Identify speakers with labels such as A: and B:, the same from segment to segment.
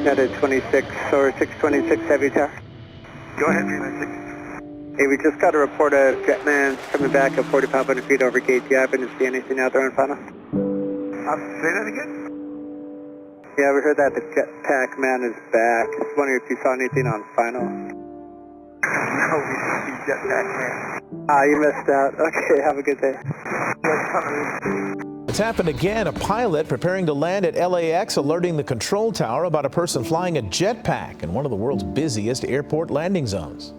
A: Got a 26 or 626 heavy tower.
B: Go ahead, 26.
A: Hey, we just got a report of Jetman coming back at 4,500 feet over gate. Do you happen to see anything out there in front of us?
B: Say that again?
A: Yeah, we heard that the Jetpack Man is back. Just wondering if you saw anything on final.
B: No, we didn't see Jetpack Man.
A: You missed out. Okay, have a good day.
C: It's happened again. A pilot preparing to land at LAX alerting the control tower about a person flying a jetpack in one of the world's busiest airport landing zones.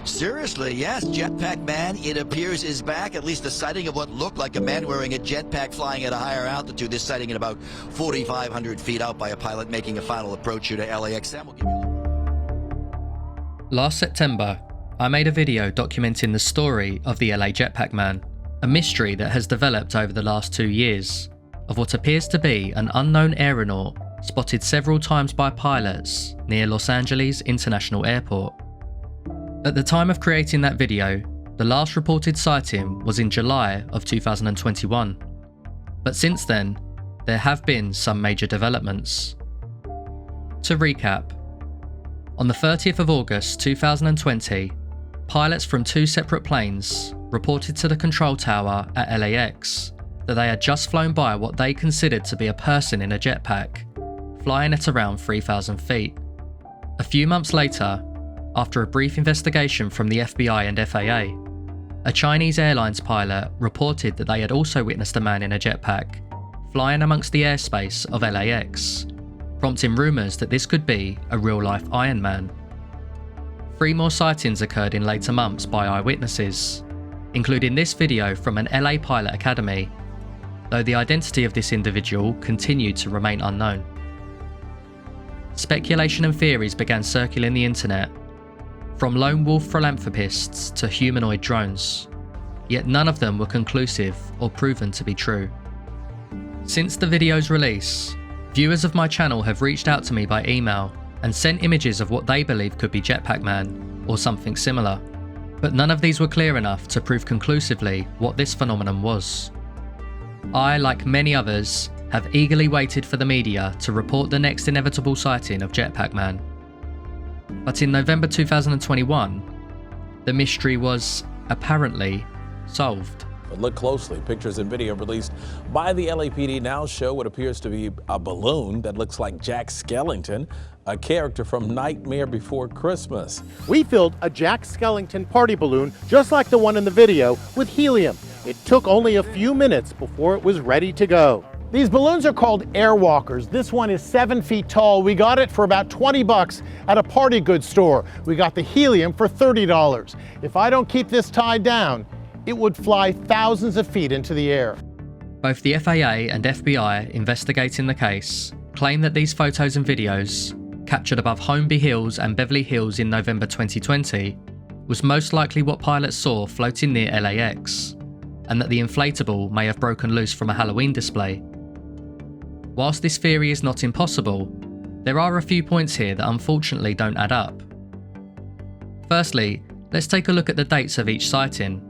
D: Seriously, yes, Jetpack Man, it appears, is back. At least the sighting of what looked like a man wearing a jetpack flying at a higher altitude. This sighting at about 4,500 feet out by a pilot making a final approach here to LAX. Sam will give you
E: Last September, I made a video documenting the story of the LA Jetpack Man, a mystery that has developed over the last 2 years, of what appears to be an unknown aeronaut spotted several times by pilots near Los Angeles International Airport. At the time of creating that video, the last reported sighting was in July of 2021. But since then, there have been some major developments. To recap, on the 30th of August 2020, pilots from 2 separate planes reported to the control tower at LAX that they had just flown by what they considered to be a person in a jetpack, flying at around 3,000 feet. A few months later, after a brief investigation from the FBI and FAA, a Chinese Airlines pilot reported that they had also witnessed a man in a jetpack flying amongst the airspace of LAX, prompting rumours that this could be a real-life Iron Man. 3 more sightings occurred in later months by eyewitnesses, including this video from an LA Pilot Academy, though the identity of this individual continued to remain unknown. Speculation and theories began circling the internet, from lone wolf philanthropists to humanoid drones, yet none of them were conclusive or proven to be true. Since the video's release, viewers of my channel have reached out to me by email and sent images of what they believe could be Jetpack Man or something similar, but none of these were clear enough to prove conclusively what this phenomenon was. I, like many others, have eagerly waited for the media to report the next inevitable sighting of Jetpack Man. But in November 2021, the mystery was apparently solved.
C: But look closely. Pictures and video released by the LAPD now show what appears to be a balloon that looks like Jack Skellington, a character from Nightmare Before Christmas.
F: We filled a Jack Skellington party balloon just like the one in the video with helium. It took only a few minutes before it was ready to go. These balloons are called airwalkers. This one is 7 feet tall. We got it for about 20 bucks at a party goods store. We got the helium for $30. If I don't keep this tied down, it would fly thousands of feet into the air.
E: Both the FAA and FBI investigating the case claim that these photos and videos, captured above Holmby Hills and Beverly Hills in November 2020, was most likely what pilots saw floating near LAX, and that the inflatable may have broken loose from a Halloween display. Whilst this theory is not impossible, there are a few points here that unfortunately don't add up. Firstly, let's take a look at the dates of each sighting.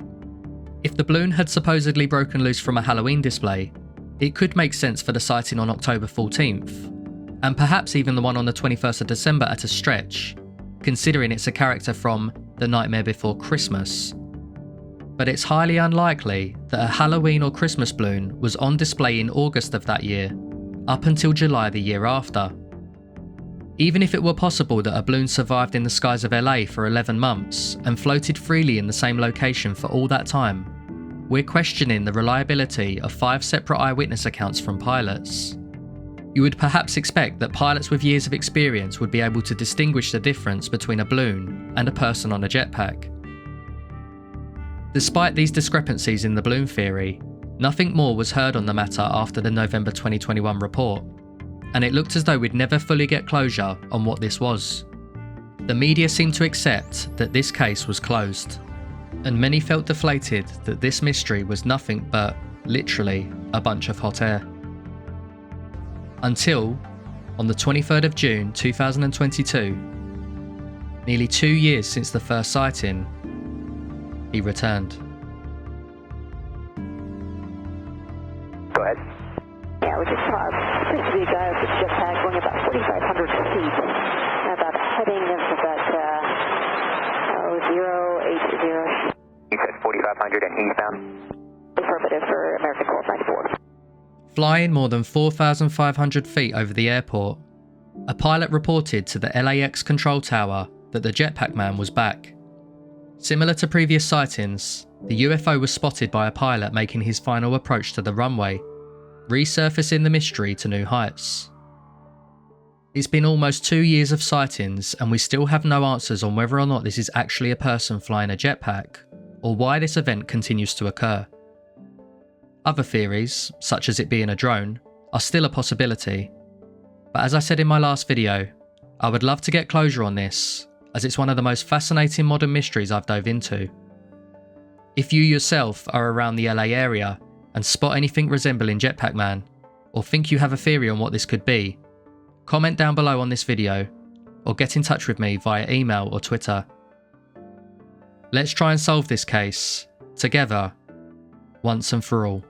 E: If the balloon had supposedly broken loose from a Halloween display, it could make sense for the sighting on October 14th, and perhaps even the one on the 21st of December at a stretch, considering it's a character from The Nightmare Before Christmas. But it's highly unlikely that a Halloween or Christmas balloon was on display in August of that year, up until July the year after. Even if it were possible that a balloon survived in the skies of LA for 11 months and floated freely in the same location for all that time, we're questioning the reliability of 5 separate eyewitness accounts from pilots. You would perhaps expect that pilots with years of experience would be able to distinguish the difference between a balloon and a person on a jetpack. Despite these discrepancies in the balloon theory, nothing more was heard on the matter after the November 2021 report, and it looked as though we'd never fully get closure on what this was. The media seemed to accept that this case was closed, and many felt deflated that this mystery was nothing but, literally, a bunch of hot air. Until, on the 23rd of June 2022, nearly 2 years since the first sighting, he returned.
G: Go ahead. Yeah, we just supposed to be a guy with a jetpack going about 4,500 feet
B: 500 and eastbound.
G: Affirmative for American Qualified 4.
E: Flying more than 4,500 feet over the airport, a pilot reported to the LAX control tower that the Jetpack Man was back. Similar to previous sightings, the UFO was spotted by a pilot making his final approach to the runway, resurfacing the mystery to new heights. It's been almost 2 years of sightings and we still have no answers on whether or not this is actually a person flying a jetpack, or why this event continues to occur. Other theories, such as it being a drone, are still a possibility. But as I said in my last video, I would love to get closure on this, as it's one of the most fascinating modern mysteries I've dove into. If you yourself are around the LA area and spot anything resembling Jetpack Man, or think you have a theory on what this could be, comment down below on this video, or get in touch with me via email or Twitter. Let's try and solve this case, together, once and for all.